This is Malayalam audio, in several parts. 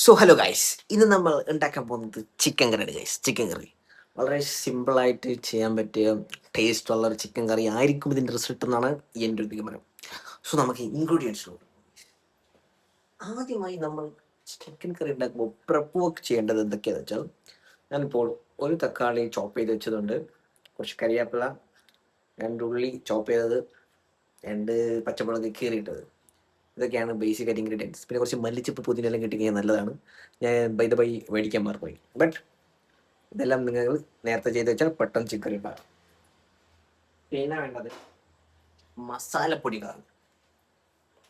സോ ഹലോ ഗൈസ്, ഇന്ന് നമ്മൾ ഉണ്ടാക്കാൻ പോകുന്നത് ചിക്കൻ കറിയാണ് ഗൈസ്. ചിക്കൻ കറി വളരെ സിമ്പിളായിട്ട് ചെയ്യാൻ പറ്റിയ ടേസ്റ്റ് ഉള്ള ഒരു ചിക്കൻ കറി ആയിരിക്കും ഇതിൻ്റെ റിസൾട്ട് എന്നാണ് എൻ്റെ ഒരു നിഗമനം. സോ നമുക്ക് ഇൻഗ്രീഡിയൻസ് നോക്കാം. ആദ്യമായി നമ്മൾ ചിക്കൻ കറി ഉണ്ടാക്കുമ്പോൾ പ്രെപ്പ് വർക്ക് ചെയ്യേണ്ടത് എന്തൊക്കെയാണെന്ന് വെച്ചാൽ, ഞാനിപ്പോൾ ഒരു തക്കാളി ചോപ്പ് ചെയ്ത് വെച്ചതുണ്ട്, കുറച്ച് കരിയാപ്പില, രണ്ട് ഉള്ളി ചോപ്പ് ചെയ്തത്, രണ്ട് പച്ചമുളക് കീറിയിട്ടത്. ഇതൊക്കെയാണ് ബേസിക് ആയിട്ട് ഇൻഗ്രീഡിയൻസ്. പിന്നെ കുറച്ച് മല്ലിച്ചപ്പ് പുതിനെല്ലാം കിട്ടിക്കഴിഞ്ഞാൽ നല്ലതാണ്. ഞാൻ ബൈ ദ ബൈ മേടിക്കാൻ മറന്നുപോയി. ബട്ട് ഇതെല്ലാം നിങ്ങൾ നേരത്തെ ചെയ്ത് വെച്ചാൽ പെട്ടെന്ന് ചിക്കൻ ഉണ്ടാകും. പിന്നെ വേണ്ടത് മസാലപ്പൊടികളാണ്.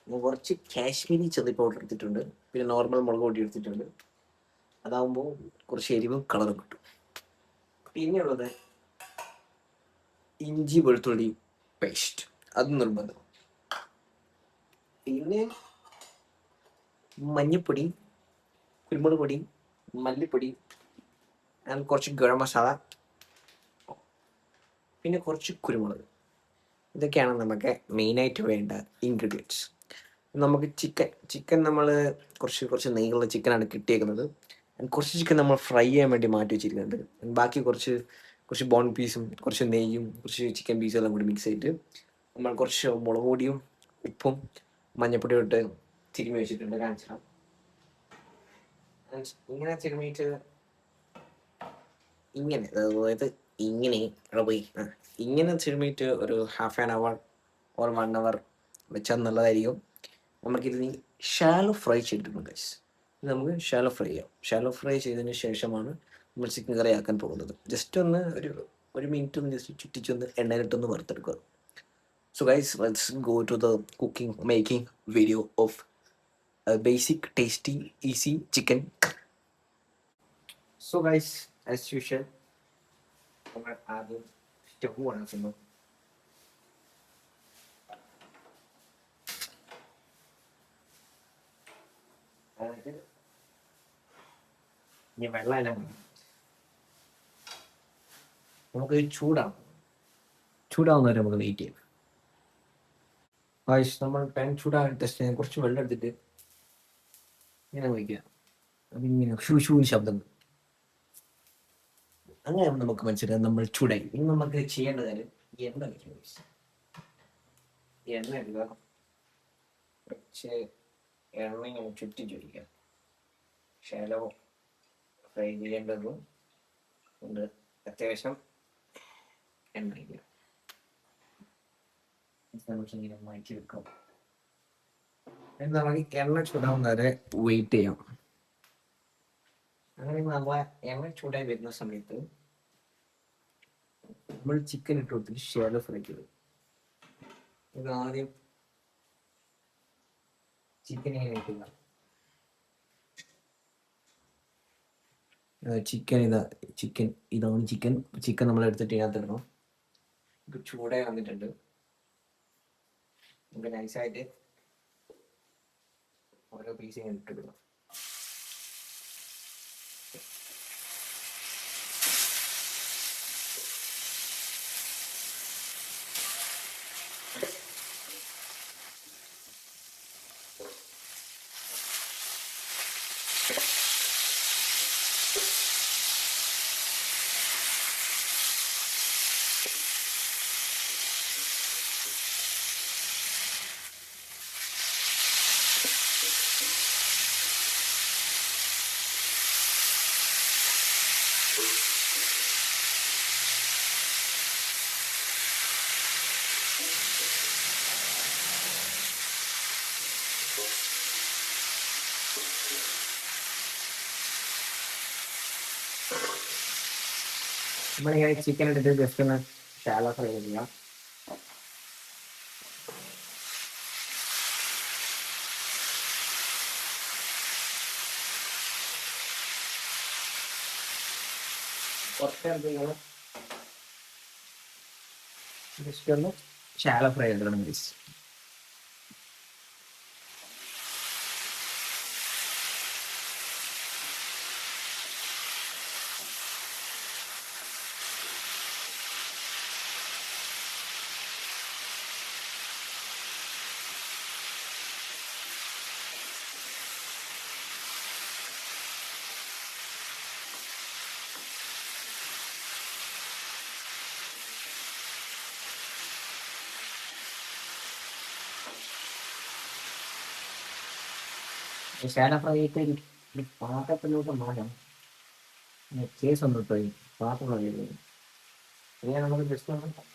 ഞാൻ കുറച്ച് കാശ്മീരി ചില്ലി പൗഡർ എടുത്തിട്ടുണ്ട്, പിന്നെ നോർമൽ മുളക് പൊടി എടുത്തിട്ടുണ്ട്. അതാകുമ്പോൾ കുറച്ച് എരിവും കളറും കിട്ടും. പിന്നെയുള്ളത് ഇഞ്ചി വെളുത്തുള്ളി പേസ്റ്റ്, അത് നിർബന്ധം. പിന്നെ മഞ്ഞൾപ്പൊടി, കുരുമുളക് പൊടി, മല്ലിപ്പൊടി ആൻഡ് കുറച്ച് ഗരം മസാല, പിന്നെ കുറച്ച് കുരുമുളക്. ഇതൊക്കെയാണ് നമുക്ക് മെയിനായിട്ട് വേണ്ട ഇൻഗ്രീഡിയൻസ്. നമുക്ക് ചിക്കൻ നമ്മൾ കുറച്ച് നെയ്യുള്ള ചിക്കനാണ് കിട്ടിയേക്കുന്നത്. കുറച്ച് ചിക്കൻ നമ്മൾ ഫ്രൈ ചെയ്യാൻ വേണ്ടി മാറ്റി വെച്ചിരിക്കുന്നുണ്ട്. ബാക്കി കുറച്ച് ബോൺ പീസും കുറച്ച് നെയ്യും കുറച്ച് ചിക്കൻ പീസും എല്ലാം കൂടി മിക്സ് ചെയ്തിട്ട് നമ്മൾ കുറച്ച് മുളക് പൊടിയും ഉപ്പും മഞ്ഞപ്പൊടിയും ഇട്ട് തിരുമ്മി വെച്ചിട്ടുണ്ട്. കാണിച്ചാൽ ഇങ്ങനെ തിരുമ്മിയിട്ട് ഇങ്ങനെ, അതായത് ഇങ്ങനെ തിരുമ്മിയിട്ട് ഒരു ഹാഫ് ആൻ അവർ ഓർ 1 അവർ വെച്ചാൽ നല്ലതായിരിക്കും. നമുക്കിതിന് ഷാലോ ഫ്രൈ ചെയ്തിട്ടുണ്ട് ഗൈസ്. ഇത് നമുക്ക് ഷാലോ ഫ്രൈ ചെയ്യാം. ഷാലോ ഫ്രൈ ചെയ്തതിന് ശേഷമാണ് നമ്മൾ ചിക്കൻ കറി ആക്കാൻ പോകുന്നത്. ജസ്റ്റ് ഒന്ന് ഒരു മിനിറ്റ് ഒന്ന് ജസ്റ്റ് ചുറ്റിച്ചൊന്ന് എണ്ണയിലിട്ടൊന്ന് വറുത്തെടുക്കുക. So guys, let's go to the cooking making video of basic tasty easy chicken. So guys, as usual നമ്മൾ ആദ്യം സ്റ്റവ് ഓണാക്കുന്നു. അതായത് ഇനി വെള്ളം എല്ലാം നമുക്ക് ചൂടാവുന്നവരെ നമുക്ക് വെയിറ്റ് ചെയ്യാം. ഗൈസ്, നമ്മൾ പാൻ ചൂടാകാൻ ടെസ്റ്റ് ചെയ്യാൻ കുറച്ച് വെള്ളം എടുത്തിട്ട് ഇങ്ങനെ വയ്ക്കുക. അതിങ്ങനെ ഷൂ ശബ്ദം. അങ്ങനെ നമുക്ക് മനസ്സിലാക്കാം നമ്മൾ ചൂടായി. ഇനി നമുക്ക് ചെയ്യേണ്ട കാര്യം എണ്ണ വയ്ക്കുക. എണ്ണ എടുക്കുക, കുറച്ച് എണ്ണ ഇങ്ങനെ ചുറ്റിച്ച് വയ്ക്കുക. ഷാലോ ഫ്രൈ ചെയ്യേണ്ടതും ഉണ്ട്. അത്യാവശ്യം എണ്ണ വയ്ക്കുക. ഇങ്ങനെ മാറ്റി വെക്കാം. നമുക്ക് എണ്ണ ചൂടാവുന്നവരെ വെയിറ്റ് ചെയ്യാം. അങ്ങനെ നമ്മളെ എണ്ണ ചൂടായി വരുന്ന സമയത്ത് നമ്മൾ ചിക്കൻ ഇട്ട് കൊടുത്തിട്ട് ഷാലോ ഫ്രൈ ചെയ്തു. ഇത് ആദ്യം ചിക്കൻ ഇങ്ങനെ ഇട്ടുക. ഇതാണ് ചിക്കൻ നമ്മൾ എടുത്തിട്ട് ഇതിനകത്തിടണം. ഇത് ചൂടായി വന്നിട്ടുണ്ട്. നമുക്ക് നൈസായിട്ട് ഓരോ പീസ് ഇങ്ങനെ ഇട്ടിടണം. നമ്മളിങ്ങനെ ചിക്കൻ എടുത്ത് ജസ്റ്റ് ഒന്ന് ഷാലോ ഫ്രൈ ചെയ്യാം. കുറച്ച് ജസ്റ്റ് ഒന്ന് ഷാലോ ഫ്രൈ എടുക്കണം ഗൈസ്. ശാല ഫ്രൈ ആയിട്ട് ഒരു പാത്രത്തിലോട്ട് മാറ്റാം. കേസ് ഒന്ന് പോയി പാത്രം ഇനി നമുക്ക് ജസ്റ്റ് ഒന്ന്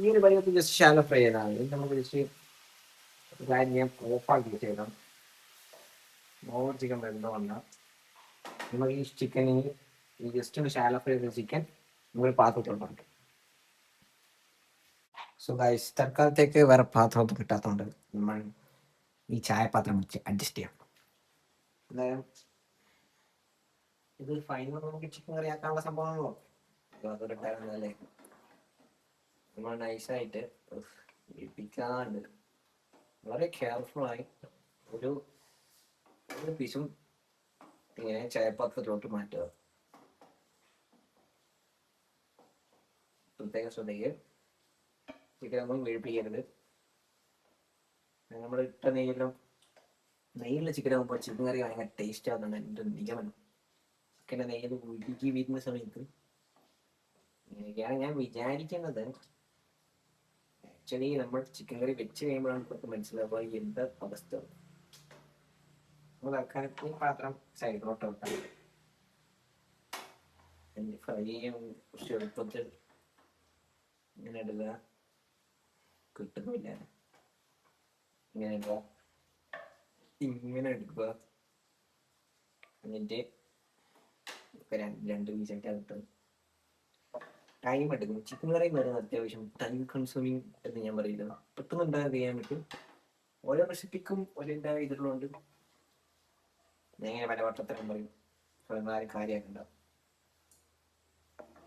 ഈ ഒരു പരിവത്തിൽ ജസ്റ്റ് ശാല ഫ്രൈ ചെയ്താണ്. ഇത് നമുക്ക് ജസ്റ്റ് കാര്യം ഞാൻ ഓഫാക്കി ചെയ്യണം. ഓവർ ചിക്കൻ വെന്തോണ്ട നമുക്ക് ഈ ചിക്കനിൽ ഈ ജസ്റ്റ് ഒന്ന് ശാല ഫ്രൈ ചെയ്ത ചിക്കൻ നമ്മൾ പാത്രത്തിലുണ്ട്. സോ ഗൈസ് തൽക്കാലത്തേക്ക് വേറെ പാത്രമൊന്നും കിട്ടാത്തതുകൊണ്ട് നമ്മൾ ഈ ചായപാത്രം വെച്ച് അഡ്ജസ്റ്റ് ചെയ്യാം. എന്തായാലും ഇത് ഫൈനൽ നമുക്ക് ചിക്കൻ കറി ആക്കാനുള്ള സംഭവമാണല്ലോ. അതൊരുണ്ടായിരുന്നല്ലേ നമ്മൾ നൈസായിട്ട് ഇടിപ്പിക്കാണ്ട് വളരെ കെയർഫുള്ളായി ഒരു പീസും ഇങ്ങനെ ചായപാത്രത്തിലോട്ട് മാറ്റുക. പ്രത്യേകം ശ്രദ്ധിക്കുക, ചിക്കൻ ഒന്നും വീഴ്പ്പിക്കരുത്. നമ്മൾ ഇട്ട നെയ്യിലെ ചിക്കൻ ആകുമ്പോൾ ചിക്കൻ കറി ഭയങ്കര ടേസ്റ്റ് ആകുന്നുണ്ട് എൻ്റെ നിഗമനം. ചിക്കൻ്റെ നെയ്യിൽ ഉരുക്കി വീഴുന്ന സമയത്ത് ഇങ്ങനെയൊക്കെയാണ് ഞാൻ വിചാരിക്കുന്നത്. ആക്ച്വലി നമ്മൾ ചിക്കൻ കറി വെച്ച് കഴിയുമ്പോഴാണ് നമുക്ക് മനസ്സിലാവുക എന്താ അവസ്ഥ. ഈ പാത്രം സൈഡിലോട്ട് വെക്കാം. ഫ്രൈ ചെയ്യാൻ കുറച്ച് എളുപ്പത്തിൽ ഇങ്ങനെ ഇടുക, കിട്ടുന്നില്ല. ഇങ്ങനെ ഇടുക, ഇങ്ങനെ എടുക്കുക, എന്നിട്ട് രണ്ട് പീസായിട്ട് കിട്ടും. ടൈം എടുക്കും. ചിക്കൻ കറി വരുന്നത് അത്യാവശ്യം ടൈം കൺസ്യൂമിങ് എന്ന് ഞാൻ പറയില്ല. പെട്ടെന്ന് ഉണ്ടാകാൻ ചെയ്യാൻ പറ്റും. ഓരോ റെസിപ്പിക്കും ഓരോ ഇതിലുണ്ട്. ഞാൻ ഇങ്ങനെ പല വട്ടത്തിലും പറയും, ആരും കാര്യമാക്കുണ്ടാവും.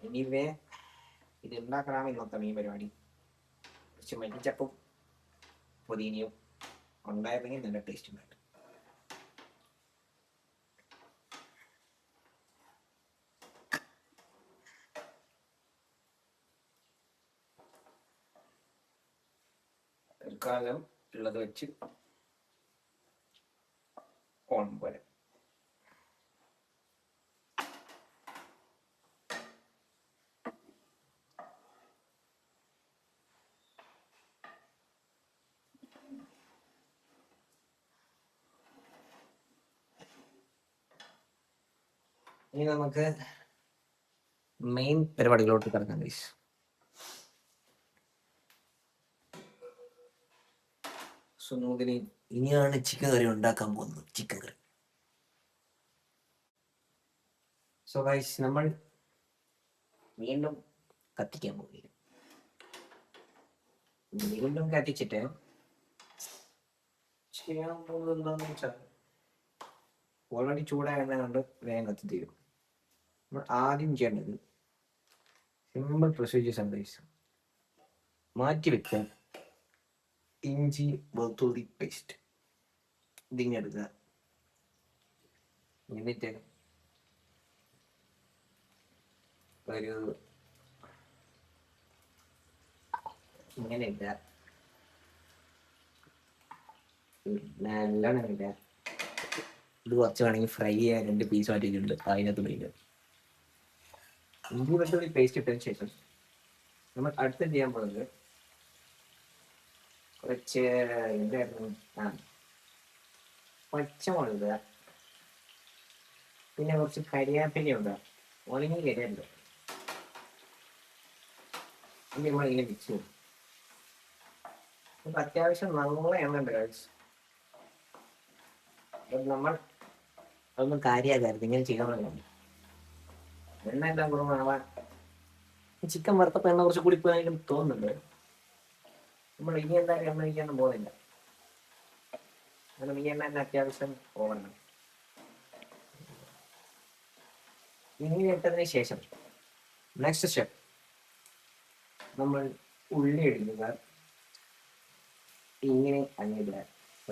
എനിവേ ഇത് ഉണ്ടാക്കലാണ് ഇന്നത്തെ മീൻ പരിപാടി. കുറച്ച് മല്ലിച്ചപ്പും പുതിനയും ഉണ്ടായിരുന്നെങ്കിൽ നല്ല ടേസ്റ്റ് ഉണ്ടായിട്ട്. തൽക്കാലം ഉള്ളത് വെച്ച് ഓൺ പോലെ ഇനി നമുക്ക് മെയിൻ പരിപാടികളോട്ട് കിടക്കാം ഗൈസ്. സുനൂദിനി ഇനിയാണ് ചിക്കൻ കറി ഉണ്ടാക്കാൻ പോകുന്നത്. ചിക്കൻ കറി. സോ ഗൈസ് നമ്മൾ വീണ്ടും കത്തിക്കാൻ പോകുകയാണ്. വീണ്ടും കത്തിച്ചിട്ട് ചെയ്യാൻ പോകുന്നത് എന്താണെന്ന് വെച്ചാൽ ഓൾറെഡി ചൂടായ എണ്ണ കൊണ്ട് വേഗം കത്തിത്തീരും. നമ്മൾ ആദ്യം ചെയ്യേണ്ടത് സിമ്പിൾ പ്രൊസീജിയേഴ്സ് ആണ് ഗൈസ്. മാറ്റി വെക്കാൻ ഇഞ്ചി വെളുത്തുള്ളി പേസ്റ്റ് ഇതിങ്ങെടുക്കുക. എന്നിട്ട് ഒരു ഇങ്ങനെ ഇടുക, നല്ലോണം ഇടുക. ഇത് കുറച്ച് വേണമെങ്കിൽ ഫ്രൈ ചെയ്യാൻ 2 പീസ് മാറ്റിയിട്ടുണ്ട്. അതിനകത്ത് ഇടുക. ഇഞ്ചി വെളുത്തുള്ളി പേസ്റ്റ് ഇട്ടതിന് ശേഷം നമ്മൾ അടുത്ത് ചെയ്യാൻ പോകുന്നത് കുറച്ച് എന്തായിരുന്നു പച്ചമുളക് ഇടുക. പിന്നെ കുറച്ച് കരിയാപ്പില ഇടുക. ഉണങ്ങി കരിയുണ്ട്. ഇത് നമ്മളിങ്ങനെ മിക്സ് ചെയ്യും. ഇപ്പം അത്യാവശ്യം നല്ല എണ്ണ ഉണ്ട് ഗൈസ്. നമ്മൾ അതൊന്നും കാര്യമാകരുത്, ഇങ്ങനെ ചെയ്യണമല്ലോ. എണ്ണ എല്ലാം കുറവാവാൻ ചിക്കൻ വറുത്തപ്പോൾ എണ്ണ കുറച്ച് കൂടിപ്പോയെങ്കിലും തോന്നുന്നുണ്ട്. നമ്മൾ ഇനി എന്തായാലും എണ്ണ ഒഴിക്കാനും പോകുന്നില്ല. കാരണം ഈ എണ്ണ തന്നെ അത്യാവശ്യം ഓവറാണ്. ഇങ്ങനെ ഇട്ടതിന് ശേഷം നെക്സ്റ്റ് സ്റ്റെപ്പ് നമ്മൾ ഉള്ളി എടുക്കുക. ഇങ്ങനെ അങ്ങിടുക.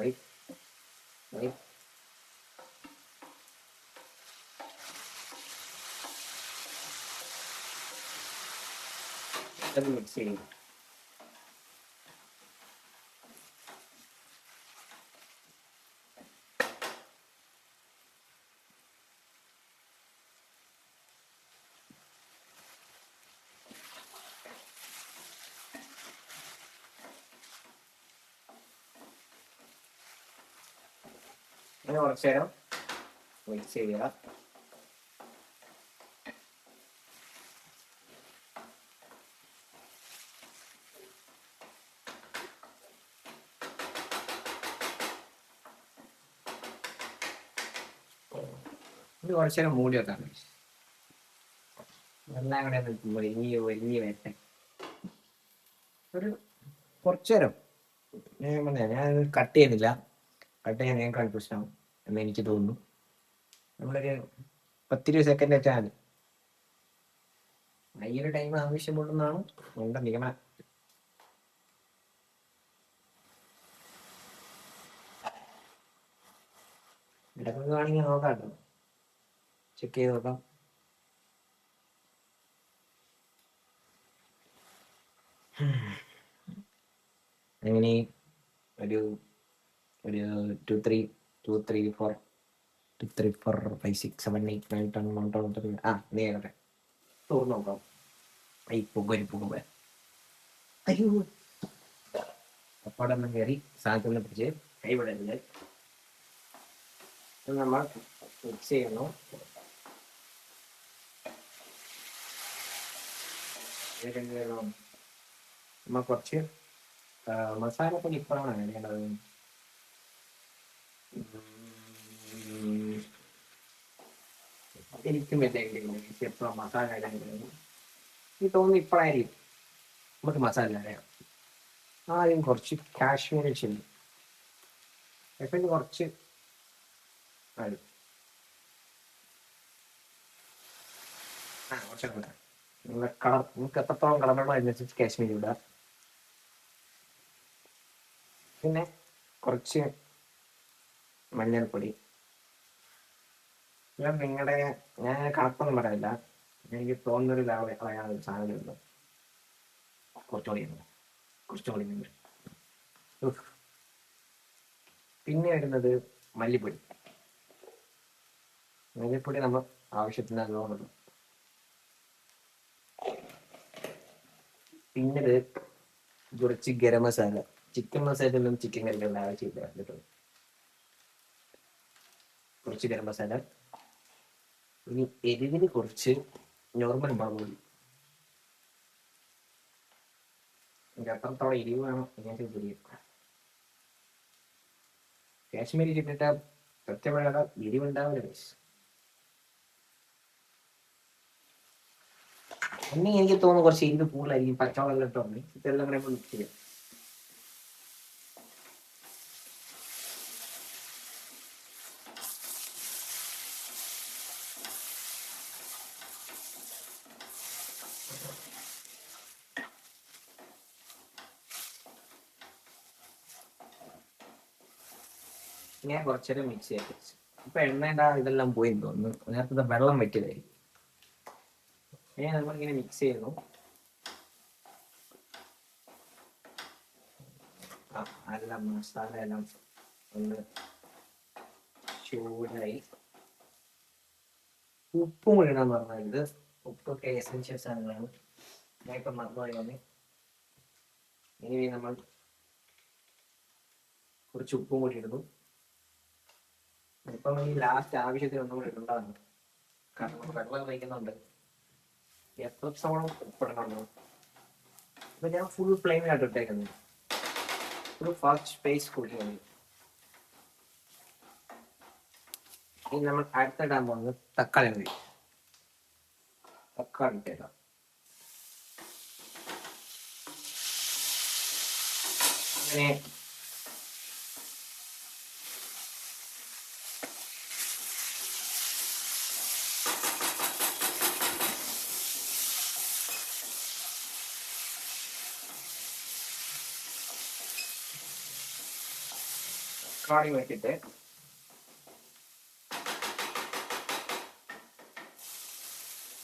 റൈറ്റ് റൈറ്റ് മിക്സ് ചെയ്യുക. അങ്ങനെ കുറച്ച് നേരം മിക്സ് ചെയ്യുക. ഇത് കുറച്ച് നേരം മൂടി വെക്കാം. എല്ലാം കൂടെ വലിയ വലിയ വേട്ട ഒരു കുറച്ചു നേരം ഞാൻ കട്ട് ചെയ്യുന്നില്ല. കട്ട് ചെയ്യാൻ ഞാൻ കൺഫ്യൂഷൻ ആവും എന്ന് എനിക്ക് തോന്നുന്നു. നമ്മളൊരു 10-20 സെക്കൻഡ് വെച്ചാൽ മതി. ഈ ഒരു ടൈം ആവശ്യമുണ്ടെന്നാണ് നമ്മുടെ നിഗമനം. ഇടയ്ക്കൊക്കെ ആണെങ്കിൽ നോക്കാം കേട്ടോ, ചെക്ക് ചെയ്ത് നോക്കാം. അങ്ങനെ ഒരു 2 3 2 3 4 2 3 4 5 6 7 8 9 10 11 12 നേരെ തുറന്നു നോക്കാം. ഈ പുക അയ്യോ അപ്പാടൊന്നും കയറി സാധനത്തിനെ പിടിച്ച് കൈവിടരുത്. നമ്മൾ മിക്സ് ചെയ്യുന്നു. നമ്മൾ കുറച്ച് മസാലപ്പൊടി ഇപ്പോഴാണ് വേണ്ടത്. എനിക്കും എപ്പോഴും മസാല ഇടാൻ എനിക്ക് തോന്നുന്നു ഇപ്പോഴായിരിക്കും നമുക്ക് മസാല അറിയാം. ആദ്യം കുറച്ച് കാശ്മീരി ചില്ലി എപ്പോഴും കുറച്ച് കുറച്ചൊക്കെ നിങ്ങളുടെ കളർ നിങ്ങൾക്ക് എത്രത്തോളം കളർ വേണോ അതിനനുസരിച്ച് കാശ്മീരി ഇടുക. പിന്നെ കുറച്ച് മഞ്ഞൾപ്പൊടി. നിങ്ങളുടെ ഞാൻ കണക്കൊന്നും പറയില്ല, എനിക്ക് തോന്നുന്നൊരു കളയാൻ സാധനമുണ്ട്. കുറച്ചുകൂടി പിന്നെ വരുന്നത് മല്ലിപ്പൊടി. മല്ലിപ്പൊടി നമ്മൾ ആവശ്യത്തിന് നല്ലോണം. പിന്നീട് കുറച്ച് ഗരം മസാല. ചിക്കൻ മസാലയൊന്നും ചിക്കൻ കറികളുടെ ആവശ്യമില്ല കേട്ടോ. കുറച്ച് ഗരം മസാല. ഇനി എരിവിന് കുറച്ച് നോർമൽ മുളക് പൊടി. എനിക്ക് അത്രത്തോളം എരിവ് വേണം ഇങ്ങനത്തെ പൊടി. കാശ്മീരി ചിട്ടിട്ട് സത്യമായ എരിവുണ്ടാവില്ല. പിന്നെ എനിക്ക് തോന്നുന്നു കുറച്ച് എരിവ് കൂടുതലായിരിക്കും. പച്ചവെള്ളം ഇട്ടോണ്ട് ഇതെല്ലാം കൂടെ മിക്സ് ചെയ്യാം. ഞാൻ കുറച്ചേരം മിക്സ് ചെയ്യാം. ഇപ്പൊ എണ്ണേണ്ട ഇതെല്ലാം പോയി തോന്നുന്നു. നേരത്തെ വെള്ളം വെറ്റിയതായിരിക്കും. നമ്മളിങ്ങനെ മിക്സ് ചെയ്യുന്നു. എല്ലാം മസാല എല്ലാം ഒന്ന് ചൂടായി. ഉപ്പും കൂടി ഇടാൻ പറഞ്ഞത്. ഉപ്പൊക്കെ എസെൻഷ്യൽ സാധനങ്ങളാണ്. ഞാൻ ഇപ്പൊ മറന്നുപോയി വന്ന്. ഇനി നമ്മൾ കുറച്ച് ഉപ്പും കൂടി ഇടുന്നു. ഇപ്പം ഈ ലാസ്റ്റ് ആവശ്യത്തിന് ഒന്നും കൂടി ഇടണ്ടാകുന്നു. കാരണം വെള്ളം വയ്ക്കുന്നുണ്ട്. എത്രത്തോളം ഉപ്പിടണമല്ലോ. അപ്പൊ ഞാൻ ഫുൾ ഫ്ലെയിമിലായിട്ട് ഇട്ടേക്കുന്നത്. ഒരു ഫാസ്റ്റ് സ്പേസ് കൂടിയാണ്. ഇനി നമ്മൾ അടുത്തിടാൻ പോകുന്നത് തക്കാളി മതി. തക്കാളി ഇട്ടേക്കാം. അങ്ങനെ തക്കാളി വെച്ചിട്ട്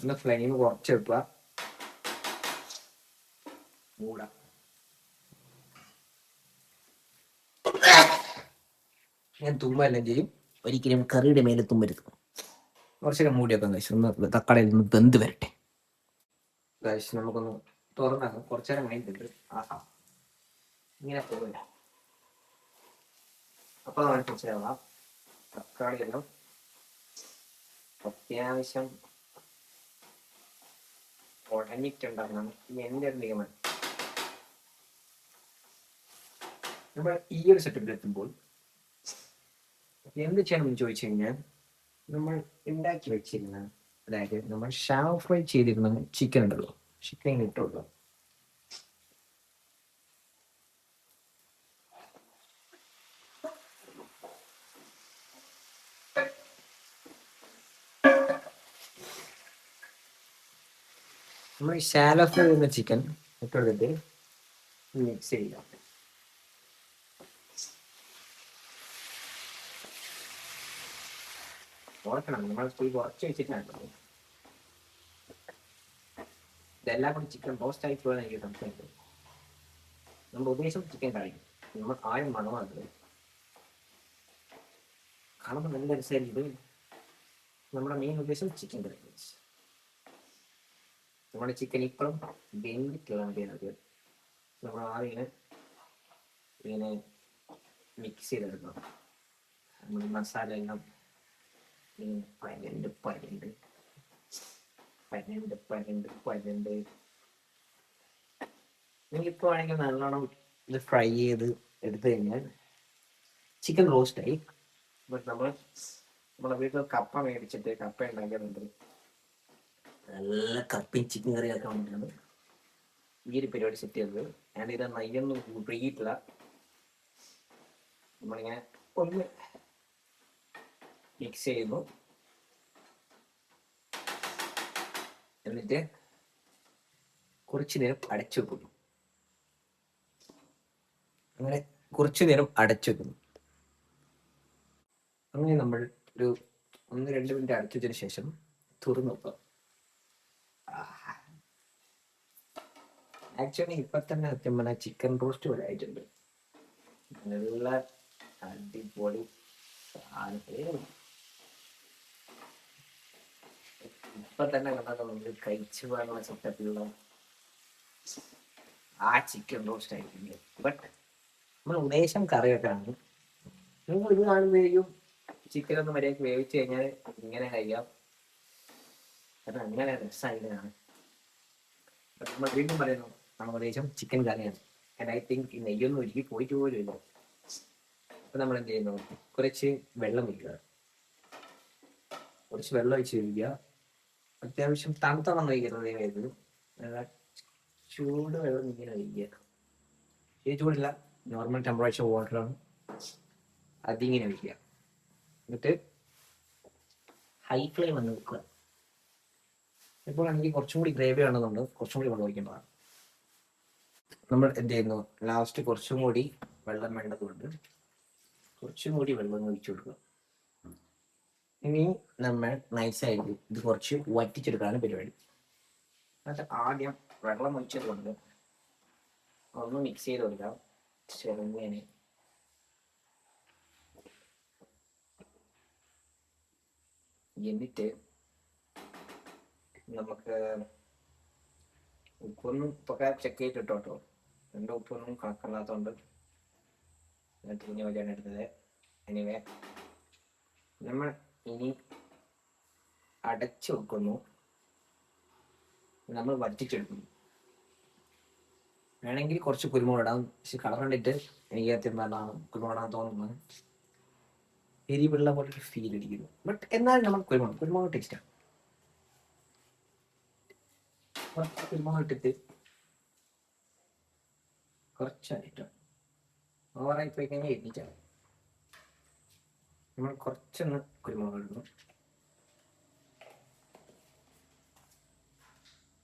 ഒന്ന് ഫ്ലെയിം കുറച്ച് വെക്കുക. മൂടാം. ഞാൻ തുമ്മെല്ലാം ചെയ്യും. ഒരിക്കലും കറിയുടെ മേലെ തുമ്മരുത്. കുറച്ചൊക്കെ മൂടിയൊക്കെ കഴിച്ചു ഒന്ന് തക്കാളി ഒന്ന് വെന്ത് വരട്ടെ. കഴിച്ച് നമുക്കൊന്ന് തുറന്നാക്കാം. കുറച്ചേരം കഴിഞ്ഞിട്ട് ഇങ്ങനെ പോകില്ല. അപ്പൊ നമുക്ക് മനസ്സിലാവാം തക്കാളി എല്ലാം അത്യാവശ്യം ഉടഞ്ഞിട്ടുണ്ടാക്കണം എൻ്റെ ഒരു നിഗമനം. നമ്മൾ ഈ ഒരു സെറ്റപ്പിലെത്തുമ്പോൾ എന്ത് ചെയ്യണമെന്ന് ചോദിച്ചു കഴിഞ്ഞാൽ, നമ്മൾ ഉണ്ടാക്കി വെച്ചിരുന്ന, അതായത് നമ്മൾ ഷാലോ ഫ്രൈ ചെയ്തിരുന്ന ചിക്കൻ ഉണ്ടല്ലോ, ചിക്കൻ ഇട്ടുള്ളൂ. നമ്മൾ ഷാലോ ഫ്രൈ ചെയ്യുന്ന ചിക്കൻ ഇട്ടെടുത്തിട്ട് മിക്സ് ചെയ്യാം. ഓർക്കണം, നമ്മൾ കുറച്ച് വെച്ചിട്ടാണ് ഇതെല്ലാം കൂടി ചിക്കൻ റോസ്റ്റ് ആയി പോകാൻ എനിക്ക് സംശയമുണ്ട്. നമ്മൾ ഉദ്ദേശം ചിക്കൻ കഴിയും, നമ്മൾ ആരും മണമാണ് കാണുമ്പോൾ നല്ല രസമായിരിക്കും. നമ്മുടെ മെയിൻ ഉദ്ദേശം ചിക്കൻ കറി. നമ്മുടെ ചിക്കൻ ഇപ്പോഴും വെന്തിട്ടുള്ള മതിയാണത്. നമ്മൾ ആദ്യം ഇങ്ങനെ മിക്സ് ചെയ്തെടുക്കണം. നമ്മൾ മസാല എല്ലാം പരണ്ട് പരണ്ട് പരണ്ട് പരണ്ട് പരണ്ട് നിങ്ങളിപ്പോൾ ആണെങ്കിൽ നല്ലോണം ഇത് ഫ്രൈ ചെയ്ത് എടുത്തു കഴിഞ്ഞാൽ ചിക്കൻ റോസ്റ്റായി. ബട്ട് നമ്മളെ വീട്ടിൽ കപ്പ മേടിച്ചിട്ട് കപ്പ ഉണ്ടാക്കിയിട്ടുണ്ട്. നല്ല കപ്പയും ചിക്കൻ കറി ആക്കാൻ വേണ്ടിയിട്ടാണ് ഈ ഒരു പരിപാടി സെറ്റ് ചെയ്തത്. ഞാൻ ഇത് നയ്യൊന്നും ഉപയോഗിക്കില്ല. നമ്മളിങ്ങനെ ഒന്ന് മിക്സ് ചെയ്യുന്നു, എന്നിട്ട് കുറച്ചു നേരം അടച്ചു വെക്കുന്നു. അങ്ങനെ കുറച്ചു നേരം അടച്ചു വെക്കുന്നു. അങ്ങനെ നമ്മൾ ഒരു 1-2 മിനിറ്റ് അടച്ചു വെച്ചതിന് ശേഷം തുറന്നു നോക്കാം. ആക്ച്വലി ഇപ്പൊ തന്നെ സത്യം പറഞ്ഞാൽ ചിക്കൻ റോസ്റ്റ് പോലെ ആയിട്ടുണ്ട്. നല്ല അടിപൊളി ഇപ്പൊ തന്നെ കണ്ടാൽ നമുക്ക് കഴിച്ചു പോകാനുള്ള സെറ്റപ്പിലുള്ള ആ ചിക്കൻ റോസ്റ്റ് ആയിട്ടുണ്ട്. ബട്ട് നമ്മൾ ഉദ്ദേശം കറി വെക്കാനാണ്. നിങ്ങൾ ഇത് കാണുമ്പോഴേക്കും ചിക്കൻ ഒന്ന് മര്യാദക്ക് വേവിച്ച് കഴിഞ്ഞാൽ ഇങ്ങനെ കഴിക്കാം, കാരണം അങ്ങനെ രസമായിട്ടാണ്. നമ്മൾ വീണ്ടും പറയുന്നു, നമ്മൾ ഉദ്ദേശം ചിക്കൻ കറിയാണ്. ആൻഡ് ഐ തിങ്ക് നെയ്യൊന്നും ഒരുക്കി പോയിട്ട് പോലും ഇല്ല. അപ്പൊ നമ്മൾ എന്ത് ചെയ്യുന്നു, കുറച്ച് വെള്ളം ഒഴിക്കുക. കുറച്ച് വെള്ളം ഒഴിച്ച് കഴിക്കുക. അത്യാവശ്യം തണുത്ത വെള്ളം കഴിക്കുന്നത്, ചൂട് വെള്ളം ഇങ്ങനെ ഒഴിക്കുക. ഈ ചൂടില്ല, നോർമൽ ടെമ്പറേച്ചർ വാട്ടറാണ്, അതിങ്ങനെ ഒഴിക്കുക. എന്നിട്ട് ഹൈ ഫ്ലെയിം വന്ന് വെക്കുക. ഇപ്പോൾ എനിക്ക് കുറച്ചും കൂടി ഗ്രേവി വേണമെന്നുണ്ട്, കുറച്ചും കൂടി വെള്ളം ഒഴിക്കേണ്ടതാണ്. നമ്മൾ എന്ത് ചെയ്യുന്നു, ലാസ്റ്റ് കുറച്ചും കൂടി വെള്ളം വേണ്ടതുകൊണ്ട് കുറച്ചും കൂടി വെള്ളം ഒഴിച്ചു കൊടുക്കുക. ഇനി നമ്മൾ നൈസായിട്ട് ഇത് കുറച്ച് വറ്റിച്ചെടുക്കാനാണ് പരിപാടി. എന്നിട്ട് ആദ്യം വെള്ളം ഒഴിച്ചത് കൊണ്ട് ഒന്ന് മിക്സ് ചെയ്ത് കൊടുക്കാം ചെറുങ്ങനെ. എന്നിട്ട് നമുക്ക് ഉപ്പൊന്നും ഇപ്പൊക്കെ ചെക്ക് ചെയ്തിട്ടോ കേട്ടോ. എൻ്റെ ഉപ്പൊന്നും കണക്കല്ലാത്തതുകൊണ്ട് തിരിഞ്ഞ പോലെയാണ് എടുത്തത്. എനിവേ നമ്മൾ ഇനി അടച്ചു വെക്കുന്നു, നമ്മൾ വറ്റിച്ചെടുക്കുന്നു. വേണമെങ്കിൽ കുറച്ച് കുരുമുളക് ഇടാം, പക്ഷെ കളർ കണ്ടിട്ട് എനിക്ക് സത്യം പറഞ്ഞാൽ കുരുമുളകാൻ തോന്നുന്നത് എരിവുള്ള പോലെ ഫീൽ അടിക്കുന്നു. ബട്ട് എന്നാലും നമ്മൾ കുരുമുളക് ടേസ്റ്റാണ്. കുറച്ച് കുരുമുളക് ഇട്ടിട്ട് കുറച്ചായിട്ടോ ഓവറായി പോയി കഴിഞ്ഞാൽ എത്തിച്ചാണ്. നമ്മൾ കുറച്ചൊന്ന് കുരുമുളക് ഇടുന്നു.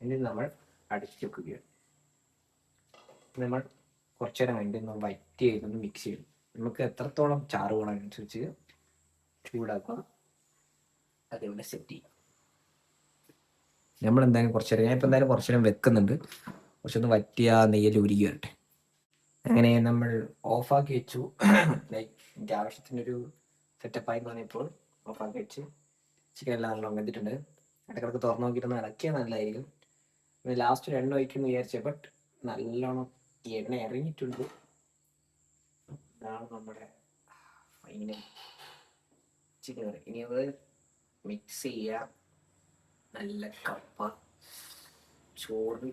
എന്നിട്ട് നമ്മൾ അടിച്ചു വെക്കുകയാണ്. നമ്മൾ കുറച്ചു നേരം കഴിഞ്ഞ് വറ്റി ചെയ്തൊന്ന് മിക്സ് ചെയ്യും. നമുക്ക് എത്രത്തോളം ചാറ് വേണം അനുസരിച്ച് ചൂടാക്കുക, അതേപോലെ സെറ്റ് ചെയ്യും. നമ്മൾ എന്തായാലും കുറച്ചു നേരം, ഞാൻ ഇപ്പം എന്തായാലും കുറച്ചു നേരം വെക്കുന്നുണ്ട്, കുറച്ചൊന്ന് വറ്റിയ നെയ്യിൽ ഉരുകി വരട്ടെ. അങ്ങനെ നമ്മൾ ഓഫാക്കി വെച്ചു. ലൈക്ക് എനിക്ക് ആവശ്യത്തിനൊരു സെറ്റപ്പായി തോന്നിയപ്പോൾ ഓഫാക്കി വെച്ച് ചിക്കൻ എല്ലാം നല്ലോണം വെന്തിട്ടുണ്ട്. ഇടയ്ക്കിടയ്ക്ക് തുറന്നു നോക്കിയിരുന്ന ഇളക്കിയാൽ നല്ലതായിരിക്കും. ലാസ്റ്റ് എണ്ണ ഒഴിക്കുമെന്ന് വിചാരിച്ചത്, ബട്ട് നല്ലോണം എണ്ണ ഇറങ്ങിയിട്ടുണ്ട്. ഇതാണ് നമ്മുടെ ഫൈനൽ ചിക്കൻ കറി. ഇനി അത് മിക്സ് ചെയ്യുക. നല്ല കപ്പ ചോറ്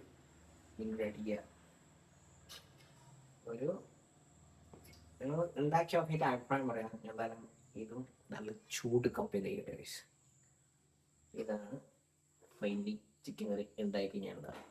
ഇങ്ങനെ അടിക്കുക. ഒരു നിങ്ങൾ ഉണ്ടാക്കി നോക്കിയിട്ട് അഭിപ്രായം പറയാം. എന്തായാലും ഇതും നല്ല ചൂട് കപ്പയിലേക്ക്. ഇതാണ് ഫൈനലി ചിക്കൻ കറി ഉണ്ടാക്കി ഞാൻ ഉണ്ടാകും.